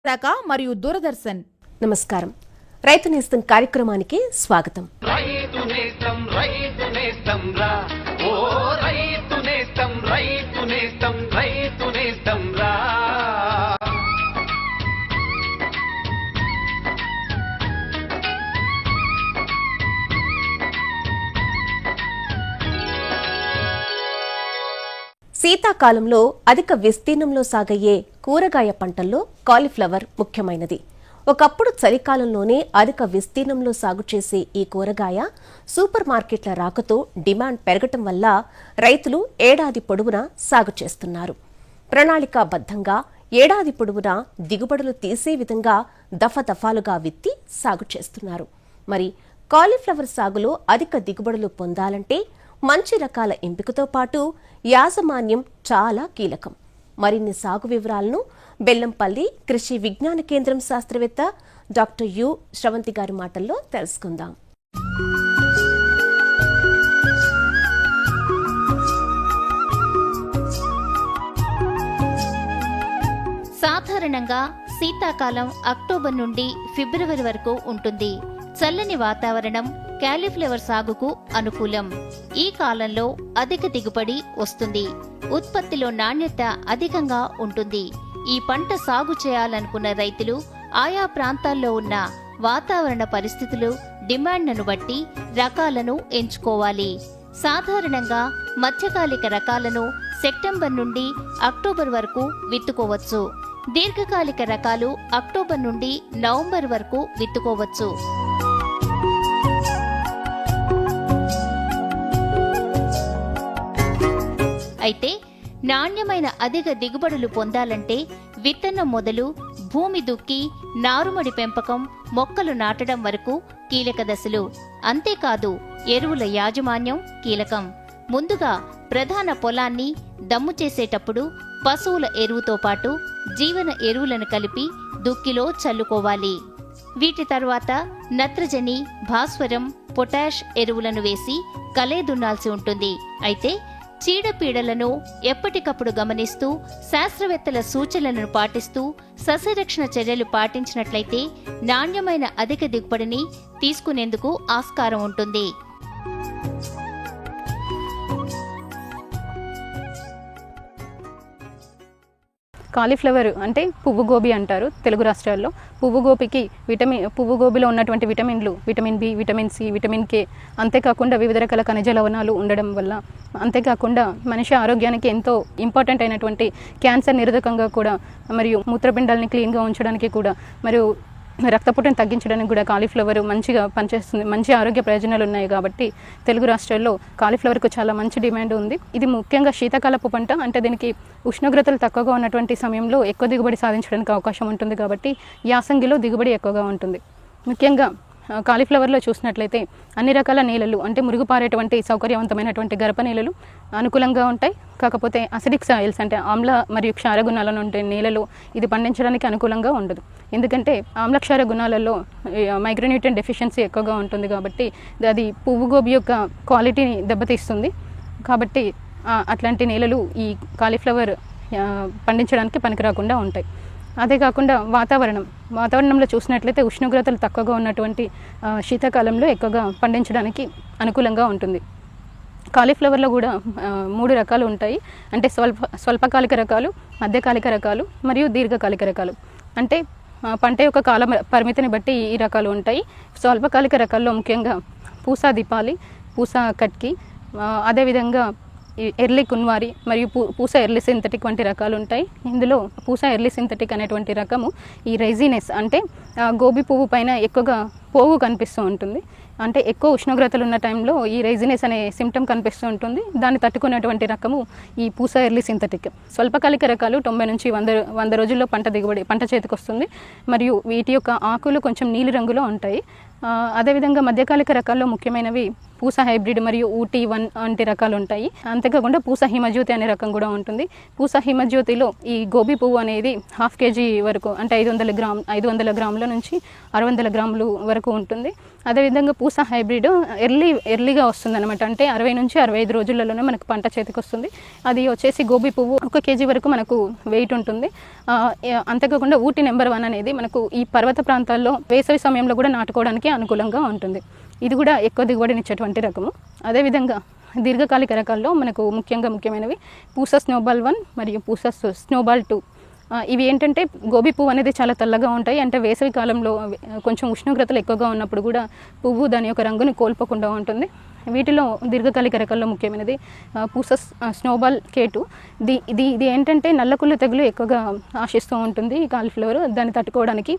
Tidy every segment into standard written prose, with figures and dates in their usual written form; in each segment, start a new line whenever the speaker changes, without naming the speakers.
శాఖ మరియు దూరదర్శన్.
నమస్కారం. రైతు నేస్తం కార్యక్రమానికి స్వాగతం.
రైతు నేస్తం రైతు నేస్తం రా ఓ రైతు నేస్తం రైతు నేస్తం రైతు నేస్తం రా.
శీతాకాలంలో అధిక విస్తీర్ణంలో సాగయ్యే కూరగాయ పంటల్లో కాలీఫ్లవర్ ముఖ్యమైనది. ఒకప్పుడు చలికాలంలోనే అధిక విస్తీర్ణంలో సాగు చేసే ఈ కూరగాయ సూపర్ మార్కెట్ల రాకతో డిమాండ్ పెరగటం వల్ల రైతులు ఏడాది పొడవునా సాగు చేస్తున్నారు. ప్రణాళికాబద్ధంగా ఏడాది పొడవునా దిగుబడులు తీసే విధంగా దఫాలుగా విత్తి సాగు చేస్తున్నారు. మరి కాలీఫ్లవర్ సాగులో అధిక దిగుబడులు పొందాలంటే మంచి రకాల ఎంపికతో పాటు యాజమాన్యం చాలా కీలకం. మరిన్ని సాగు వివరాలను బెల్లంపల్లి కృషి విజ్ఞాన కేంద్రం శాస్త్రవేత్త డాక్టర్ యు శ్రవంతి గారి మాటల్లో తెలుసుకుందాం.
సాధారణంగా శీతాకాలం అక్టోబర్ నుండి ఫిబ్రవరి వరకు ఉంటుంది. చల్లని వాతావరణం కాలీఫ్లవర్ సాగుకు అనుకూలం. ఈ కాలంలో అధిక దిగుబడి వస్తుంది. ఉత్పత్తిలో నాణ్యత అధికంగా ఉంటుంది. ఈ పంట సాగు చేయాలనుకున్న రైతులు ఆయా ప్రాంతాల్లో ఉన్న వాతావరణ పరిస్థితులు, డిమాండ్ను బట్టి రకాలను ఎంచుకోవాలి. సాధారణంగా మధ్యకాలిక రకాలను సెప్టెంబర్ నుండి అక్టోబర్ వరకు విత్తుకోవచ్చు. దీర్ఘకాలిక రకాలు అక్టోబర్ నుండి నవంబర్ వరకు విత్తుకోవచ్చు. అయితే నాణ్యమైన అధిక దిగుబడులు పొందాలంటే విత్తనం మొదలు భూమి దుక్కి, నారుమడి పెంపకం, మొక్కలు నాటడం వరకు కీలక దశలు. అంతేకాదు ఎరువుల యాజమాన్యం కీలకం. ముందుగా ప్రధాన పొలాన్ని దమ్ము చేసేటప్పుడు పశువుల ఎరువుతో పాటు జీవన ఎరువులను కలిపి దుక్కిలో చల్లుకోవాలి. వీటి తర్వాత నత్రజని, భాస్వరం, పొటాష్ ఎరువులను వేసి కలేదున్నాల్సి ఉంటుంది. అయితే చీడపీడలను ఎప్పటికప్పుడు గమనిస్తూ శాస్త్రవేత్తల సూచనలను పాటిస్తూ సస్యరక్షణ చర్యలు పాటించినట్లయితే నాణ్యమైన అధిక దిగుబడిని తీసుకునేందుకు ఆస్కారం ఉంటుంది.
కాలీఫ్లవర్ అంటే పువ్వు గోబీ అంటారు తెలుగు రాష్ట్రాల్లో. పువ్వు గోబీలో ఉన్నటువంటి విటమిన్లు vitamin B, vitamin C, vitamin K, అంతేకాకుండా వివిధ రకాల ఖనిజ లవణాలు ఉండడం వల్ల, అంతేకాకుండా మనిషి ఆరోగ్యానికి ఎంతో ఇంపార్టెంట్ అయినటువంటి క్యాన్సర్ నిరోధకంగా కూడా, మరియు మూత్రపిండాలని క్లీన్గా ఉంచడానికి కూడా, మరియు రక్తపోటును తగ్గించడానికి కూడా కాలీఫ్లవర్ మంచిగా పనిచేస్తుంది. మంచి ఆరోగ్య ప్రయోజనాలు ఉన్నాయి కాబట్టి తెలుగు రాష్ట్రాల్లో కాలీఫ్లవర్కు చాలా మంచి డిమాండ్ ఉంది. ఇది ముఖ్యంగా శీతాకాలపు పంట. అంటే దీనికి ఉష్ణోగ్రతలు తక్కువగా ఉన్నటువంటి సమయంలో ఎక్కువ దిగుబడి సాధించడానికి అవకాశం ఉంటుంది కాబట్టి యాసంగిలో దిగుబడి ఎక్కువగా ఉంటుంది. ముఖ్యంగా కాలీఫ్లవర్లో చూసినట్లయితే అన్ని రకాల నేలలు, అంటే మురుగుపారేటువంటి సౌకర్యవంతమైనటువంటి గరప నేలలు అనుకూలంగా ఉంటాయి. కాకపోతే అసిడిక్ సాయిల్స్, అంటే ఆమ్ల మరియు క్షార గుణాలను ఉండే నేలలో ఇది పండించడానికి అనుకూలంగా ఉండదు. ఎందుకంటే ఆమ్ల క్షార గుణాలలో మైక్రోన్యూట్రియన్ డెఫిషియన్సీ ఎక్కువగా ఉంటుంది కాబట్టి అది పువ్వు గోబీ యొక్క క్వాలిటీని దెబ్బతీస్తుంది. కాబట్టి అట్లాంటి నేలలు ఈ కాలీఫ్లవర్ పండించడానికి పనికిరాకుండా ఉంటాయి. అదే కాకుండా వాతావరణంలో చూసినట్లయితే ఉష్ణోగ్రతలు తక్కువగా ఉన్నటువంటి శీతాకాలంలో ఎక్కువగా పండించడానికి అనుకూలంగా ఉంటుంది. కాలీఫ్లవర్లో కూడా 3 రకాలు ఉంటాయి. అంటే స్వల్పకాలిక రకాలు, మధ్యకాలిక రకాలు మరియు దీర్ఘకాలిక రకాలు. అంటే పంట యొక్క కాల పరిమితిని బట్టి ఈ రకాలు ఉంటాయి. స్వల్పకాలిక రకాల్లో ముఖ్యంగా పూసా దీపాలి, పూసా కట్కి, అదేవిధంగా ఎర్లీ కున్వారి మరియు పూసా ఎర్లీ సింథటిక్ వంటి రకాలు ఉంటాయి. ఇందులో పూసా ఎర్లీ సింథటిక్ అనేటువంటి రకము ఈ రైజినెస్, అంటే గోబీ పువ్వు పైన ఎక్కువగా పోగు కనిపిస్తూ ఉంటుంది. అంటే ఎక్కువ ఉష్ణోగ్రతలు ఉన్న టైంలో ఈ రైజినెస్ అనే సిమ్టమ్ కనిపిస్తూ ఉంటుంది. దాన్ని తట్టుకునేటువంటి రకము ఈ పూసా ఎర్లీ సింథటిక్. స్వల్పకాలిక రకాలు 90 నుంచి 100 రోజుల్లో పంట చేతికి వస్తుంది. మరియు వీటి యొక్క ఆకులు కొంచెం నీలి రంగులో ఉంటాయి. అదేవిధంగా మధ్యకాలిక రకాల్లో ముఖ్యమైనవి పూస హైబ్రిడ్ మరియు ఊటీ 1 వంటి రకాలు ఉంటాయి. అంతేకాకుండా పూస హిమజ్యోతి అనే రకం కూడా ఉంటుంది. పూస హిమజ్యోతిలో ఈ గోబీ పువ్వు అనేది 1/2 kg వరకు, అంటే 500 గ్రాముల నుంచి 600 గ్రాములు వరకు ఉంటుంది. అదేవిధంగా పూస హైబ్రిడ్ ఎర్లీగా వస్తుంది అనమాట. అంటే 60 నుంచి 65 రోజులలోనే మనకు పంట చేతికి వస్తుంది. అది వచ్చేసి గోబీ పువ్వు 1 kg వరకు మనకు వెయిట్ ఉంటుంది. అంతేకాకుండా ఊటీ నెంబర్ 1 అనేది మనకు ఈ పర్వత ప్రాంతాల్లో వేసవి సమయంలో కూడా నాటుకోవడానికి అనుకూలంగా ఉంటుంది. ఇది కూడా ఎక్కువ దిగుబడినిచ్చేటువంటి రకము. అదేవిధంగా దీర్ఘకాలిక రకాల్లో మనకు ముఖ్యమైనవి పూస స్నోబాల్ 1 మరియు పూస స్నోబాల్ 2. ఇవి ఏంటంటే గోబీ పువ్వు అనేది చాలా తెల్లగా ఉంటాయి. అంటే వేసవి కాలంలో కొంచెం ఉష్ణోగ్రతలు ఎక్కువగా ఉన్నప్పుడు కూడా పువ్వు దాని యొక్క రంగుని కోల్పోకుండా ఉంటుంది. వీటిలో దీర్ఘకాలిక రకాల్లో ముఖ్యమైనది పూస స్నోబాల్ K2. ఇది ఏంటంటే నల్లకుళ్ళు తెగులు ఎక్కువగా ఆశిస్తూ ఉంటుంది ఈ కాలీఫ్లవర్. దాన్ని తట్టుకోవడానికి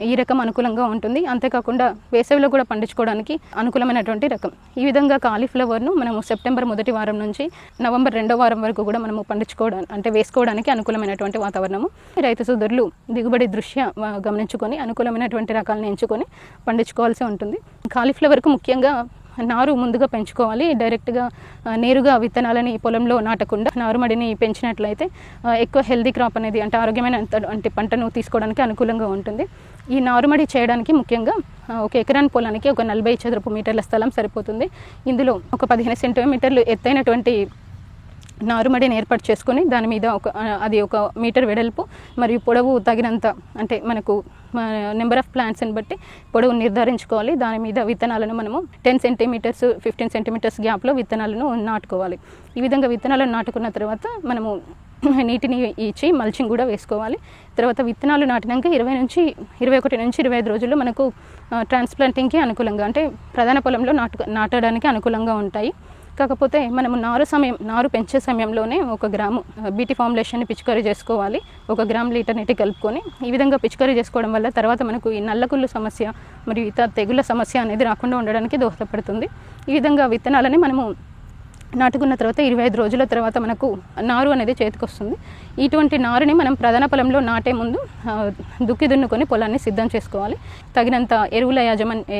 ఈ రకం అనుకూలంగా ఉంటుంది. అంతేకాకుండా వేసవిలో కూడా పండించుకోవడానికి అనుకూలమైనటువంటి రకం. ఈ విధంగా కాలీఫ్లవర్ను మనము సెప్టెంబర్ మొదటి వారం నుంచి నవంబర్ 2వ వారం వరకు కూడా మనము వేసుకోవడానికి అనుకూలమైనటువంటి వాతావరణము. రైతు సోదరులు దిగుబడి దృష్ట్యా గమనించుకొని అనుకూలమైనటువంటి రకాలను ఎంచుకొని పండించుకోవాల్సి ఉంటుంది. కాలీఫ్లవర్కు ముఖ్యంగా నారు ముందుగా పెంచుకోవాలి. డైరెక్ట్గా నేరుగా విత్తనాలని పొలంలో నాటకుండా నారుమడిని పెంచినట్లయితే ఎక్కువ హెల్దీ క్రాప్ అనేది, అంటే ఆరోగ్యమైన పంటను తీసుకోవడానికి అనుకూలంగా ఉంటుంది. ఈ నారుమడి చేయడానికి ముఖ్యంగా 1 ఎకరాని పొలానికి ఒక 40 చదరపు మీటర్ల స్థలం సరిపోతుంది. ఇందులో ఒక 15 సెంటీమీటర్లు ఎత్తైనటువంటి నారుమడిని ఏర్పాటు చేసుకొని దాని మీద అది 1 మీటర్ వెడల్పు మరియు పొడవు తగినంత, అంటే మనకు నెంబర్ ఆఫ్ ప్లాంట్స్ని బట్టి పొడవు నిర్ధారించుకోవాలి. దాని మీద విత్తనాలను మనము 10 సెంటీమీటర్స్ 15 సెంటీమీటర్స్ గ్యాప్లో విత్తనాలను నాటుకోవాలి. ఈ విధంగా విత్తనాలను నాటుకున్న తర్వాత మనము నీటిని ఇచ్చి మల్చింగ్ కూడా వేసుకోవాలి. తర్వాత విత్తనాలు నాటినాక 21 నుంచి 25 రోజుల్లో మనకు ట్రాన్స్ప్లాంటింగ్కి అనుకూలంగా, అంటే ప్రధాన పొలంలో నాటడానికి అనుకూలంగా ఉంటాయి. కాకపోతే మనము నారు పెంచే సమయంలోనే 1 గ్రాము బీటీ ఫార్ములేషన్ని పిచికారీ చేసుకోవాలి. 1 గ్రామ్ లీటర్ నీటి కలుపుకొని. ఈ విధంగా పిచికారీ చేసుకోవడం వల్ల తర్వాత మనకు ఈ నల్లకుళ్ళు సమస్య మరియు ఇతర తెగుళ్ళ సమస్య అనేది రాకుండా ఉండడానికి దోహదపడుతుంది. ఈ విధంగా విత్తనాలని మనము నాటుకున్న తర్వాత 25 రోజుల తర్వాత మనకు నారు అనేది చేతికొస్తుంది. ఇటువంటి నారుని మనం ప్రధాన పొలంలో నాటే ముందు దుక్కి దున్నుకొని పొలాన్ని సిద్ధం చేసుకోవాలి. తగినంత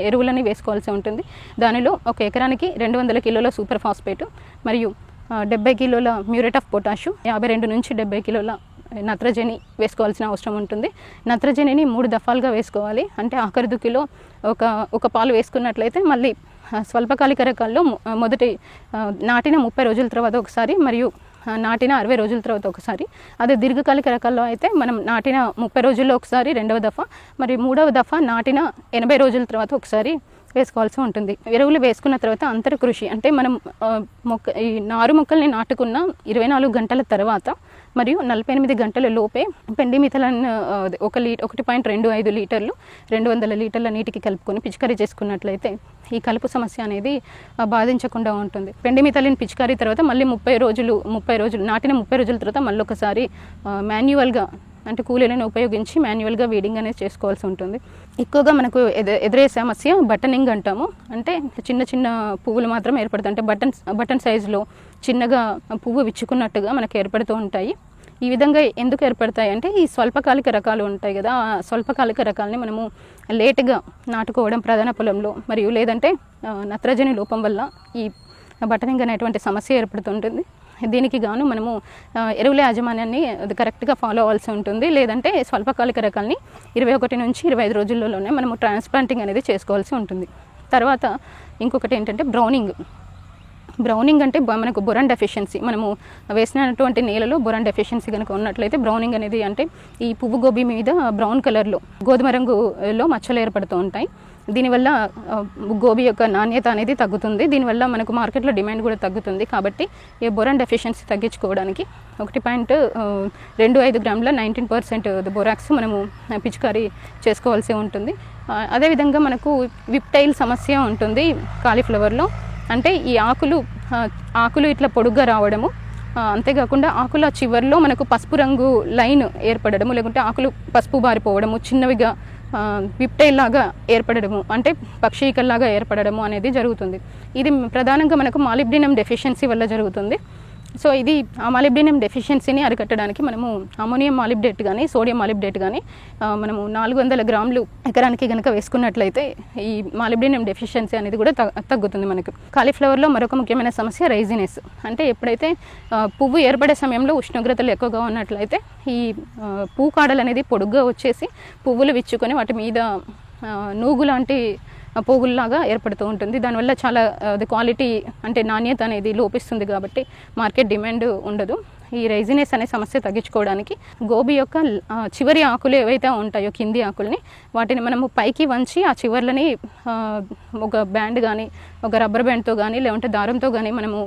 ఎరువులని వేసుకోవాల్సి ఉంటుంది. దానిలో 1 ఎకరానికి 200 కిలోల సూపర్ ఫాస్ఫేట్ మరియు 70 కిలోల మ్యూరేట్ ఆఫ్ పొటాషు, 52 నుంచి 70 కిలోల నత్రజని వేసుకోవాల్సిన అవసరం ఉంటుంది. నత్రజనిని 3 దఫాలుగా వేసుకోవాలి. అంటే ఆఖరి దుక్కిలో ఒక పాలు వేసుకున్నట్లయితే మళ్ళీ స్వల్పకాలిక రకాల్లో నాటిన 30 రోజుల తర్వాత ఒకసారి మరియు నాటిన 60 రోజుల తర్వాత ఒకసారి. అదే దీర్ఘకాలిక రకాల్లో అయితే మనం నాటిన 30 రోజుల్లో ఒకసారి 2వ దఫా మరియు 3వ దఫా నాటిన 80 రోజుల తర్వాత ఒకసారి వేసుకోవాల్సి ఉంటుంది. ఎరువులు వేసుకున్న తర్వాత అంతర కృషి, అంటే మనం ఈ నారు మొక్కల్ని నాటుకున్న 24 గంటల తర్వాత మరియు 48 గంటల లోపే పెండిమిథలిన్ 1.25 లీటర్లు 200 లీటర్ల నీటికి కలుపుకొని పిచికారీ చేసుకున్నట్లయితే ఈ కలుపు సమస్య అనేది బాధించకుండా ఉంటుంది. పెండిమిథలిన్ పిచికారీ తర్వాత మళ్ళీ 30 రోజులు నాటిన 30 రోజుల తర్వాత మళ్ళీ ఒకసారి మాన్యువల్గా, అంటే కూలీలను ఉపయోగించి మాన్యువల్గా వీడింగ్ అనేది చేసుకోవాల్సి ఉంటుంది. ఎక్కువగా మనకు ఎదురయ్యే సమస్య బటనింగ్ అంటాము. అంటే చిన్న పువ్వులు మాత్రం ఏర్పడతాయి. అంటే బటన్ సైజులో చిన్నగా పువ్వు విచ్చుకున్నట్టుగా మనకు ఏర్పడుతూ ఉంటాయి. ఈ విధంగా ఎందుకు ఏర్పడతాయి అంటే ఈ స్వల్పకాలిక రకాలు ఉంటాయి కదా, ఆ స్వల్పకాలిక రకాలని మనము లేటుగా నాటుకోవడం ప్రధాన పొలంలో, మరియు లేదంటే నత్రజని లోపం వల్ల ఈ బటనింగ్ అనేటువంటి సమస్య ఏర్పడుతుంటుంది. దీనికి గాను మనము ఎరువుల యాజమాన్యాన్ని కరెక్ట్గా ఫాలో అవ్వాల్సి ఉంటుంది. లేదంటే స్వల్పకాలిక రకాలని 21 నుంచి 25 రోజుల్లోనే మనము ట్రాన్స్ప్లాంటింగ్ అనేది చేసుకోవాల్సి ఉంటుంది. తర్వాత ఇంకొకటి ఏంటంటే బ్రౌనింగ్ అంటే మనకు బొరాన్ డెఫిషియన్సీ, మనము వేసినటువంటి నేలలో బొరాన్ డెఫిషియన్సీ కనుక ఉన్నట్లయితే బ్రౌనింగ్ అనేది, అంటే ఈ పువ్వు గోబీ మీద బ్రౌన్ కలర్లో గోధుమ రంగులో మచ్చలు ఏర్పడుతూ ఉంటాయి. దీనివల్ల గోబీ యొక్క నాణ్యత అనేది తగ్గుతుంది. దీనివల్ల మనకు మార్కెట్లో డిమాండ్ కూడా తగ్గుతుంది. కాబట్టి ఈ బొరాన్ డెఫిషియన్సీ తగ్గించుకోవడానికి 1.25 గ్రాముల 19% బొరాక్స్ మనము పిచికారీ చేసుకోవాల్సి ఉంటుంది. అదేవిధంగా మనకు విప్టైల్ సమస్య ఉంటుంది కాలీఫ్లవర్లో. అంటే ఈ ఆకులు ఇట్లా పొడుగ్గా రావడము, అంతేకాకుండా ఆకుల చివర్లో మనకు పసుపు రంగు లైన్ ఏర్పడము, లేకుంటే ఆకులు పసుపు బారిపోవడము, చిన్నవిగా విప్టైల్ లాగా ఏర్పడము, అంటే పక్షీకల్లాగా ఏర్పడము అనేది జరుగుతుంది. ఇది ప్రధానంగా మనకు మాలిబ్డినం డెఫిషియన్సీ వల్ల జరుగుతుంది. సో ఇది మాలిబ్డినం డెఫిషియన్సీని అరికట్టడానికి మనము అమోనియం మాలిబ్డేట్ కానీ సోడియం మాలిబ్డేట్ కానీ మనము 400 గ్రాములు ఎకరానికి కనుక వేసుకున్నట్లయితే ఈ మాలిబ్డినం డెఫిషియన్సీ అనేది కూడా తగ్గుతుంది మనకు. కాలీఫ్లవర్లో మరొక ముఖ్యమైన సమస్య రైజినెస్. అంటే ఎప్పుడైతే పువ్వు ఏర్పడే సమయంలో ఉష్ణోగ్రతలు ఎక్కువగా ఉన్నట్లయితే ఈ పువ్వు కాడలు అనేది పొడుగ్గా వచ్చేసి పువ్వులు విచ్చుకొని వాటి మీద నూగు లాంటి పోగుల్లాగా ఏర్పడుతూ ఉంటుంది. దానివల్ల చాలా అది క్వాలిటీ అంటే నాణ్యత అనేది లోపిస్తుంది కాబట్టి మార్కెట్ డిమాండ్ ఉండదు. ఈ రైజినెస్ అనే సమస్య తగ్గించుకోవడానికి గోబీ యొక్క చివరి ఆకులు ఏవైతే ఉంటాయో కింది ఆకుల్ని వాటిని మనము పైకి వంచి ఆ చివర్లని ఒక బ్యాండ్ కానీ ఒక రబ్బర్ బ్యాండ్తో కానీ లేదంటే దారంతో కానీ మనము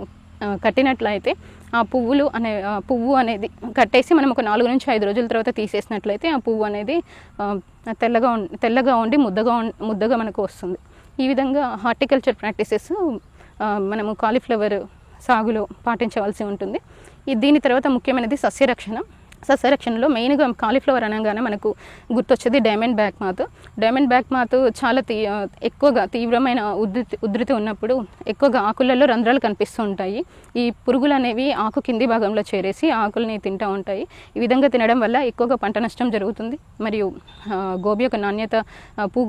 కట్టినట్లయితే ఆ పువ్వు అనేది కట్టేసి మనం ఒక 4 నుంచి 5 రోజుల తర్వాత తీసేసినట్లయితే ఆ పువ్వు అనేది తెల్లగా ఉండి ముద్దగా మనకు వస్తుంది. ఈ విధంగా హార్టికల్చర్ ప్రాక్టీసెస్ మనము కాలీఫ్లవర్ సాగులో పాటించవలసి ఉంటుంది. దీని తర్వాత ముఖ్యమైనది సస్యరక్షణలో మెయిన్గా కాలీఫ్లవర్ అనగానే మనకు గుర్తొచ్చేది డైమండ్ బ్యాక్ మాత్ చాలా ఎక్కువగా తీవ్రమైన ఉధృతి ఉన్నప్పుడు ఎక్కువగా ఆకులలో రంధ్రాలు కనిపిస్తూ ఉంటాయి. ఈ పురుగులు అనేవి ఆకు కింది భాగంలో చేరేసి ఆకుల్ని తింటూ ఉంటాయి. ఈ విధంగా తినడం వల్ల ఎక్కువగా పంట నష్టం జరుగుతుంది మరియు గోబీ యొక్క నాణ్యత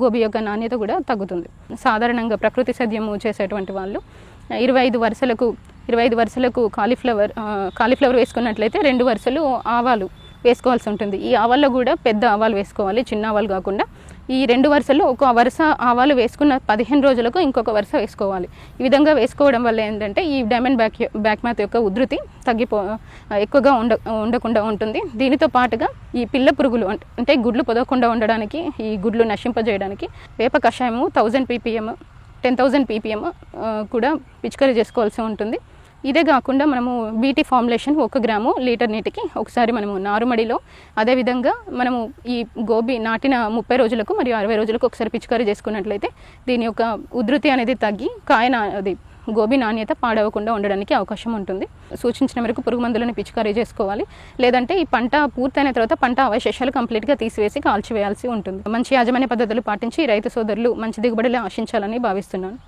గోబీ యొక్క నాణ్యత కూడా తగ్గుతుంది. సాధారణంగా ప్రకృతి సేద్యము చేసేటువంటి వాళ్ళు 25 వరుసలకు కాలీఫ్లవర్ వేసుకున్నట్లయితే 2 వరుసలు ఆవాలు వేసుకోవాల్సి ఉంటుంది. ఈ ఆవాల్లో కూడా పెద్ద ఆవాలు వేసుకోవాలి, చిన్న ఆవాలు కాకుండా. ఈ 2 వరుసలు ఒక వరుస ఆవాలు వేసుకున్న 15 రోజులకు ఇంకొక వరుస వేసుకోవాలి. ఈ విధంగా వేసుకోవడం వల్ల ఏంటంటే ఈ డైమండ్ బ్యాక్ మాత్ యొక్క ఉధృతి ఎక్కువగా ఉండకుండా ఉంటుంది. దీనితో పాటుగా ఈ పిల్ల పురుగులు అంటే గుడ్లు పొదవకుండా ఉండడానికి, ఈ గుడ్లు నశింపజేయడానికి వేప కషాయము 10,000 ppm కూడా పిచికారీ చేసుకోవాల్సి ఉంటుంది. ఇదే కాకుండా మనము బీటీ ఫార్ములేషన్ 1 గ్రాము లీటర్ నీటికి ఒకసారి మనము నారుమడిలో, అదేవిధంగా మనము ఈ గోబీ నాటిన 30 రోజులకు మరియు 60 రోజులకు ఒకసారి పిచికారీ చేసుకున్నట్లయితే దీని యొక్క ఉధృతి అనేది తగ్గి గోబీ నాణ్యత పాడవకుండా ఉండడానికి అవకాశం ఉంటుంది. సూచించిన మేరకు పురుగు మందులను పిచికారీ చేసుకోవాలి. లేదంటే ఈ పంట పూర్తయిన తర్వాత పంట అవశేషాలు కంప్లీట్గా తీసివేసి కాల్చివేయాల్సి ఉంటుంది. మంచి యాజమాన్య పద్ధతులు పాటించి రైతు సోదరులు మంచి దిగుబడులు ఆశించాలని భావిస్తున్నాను.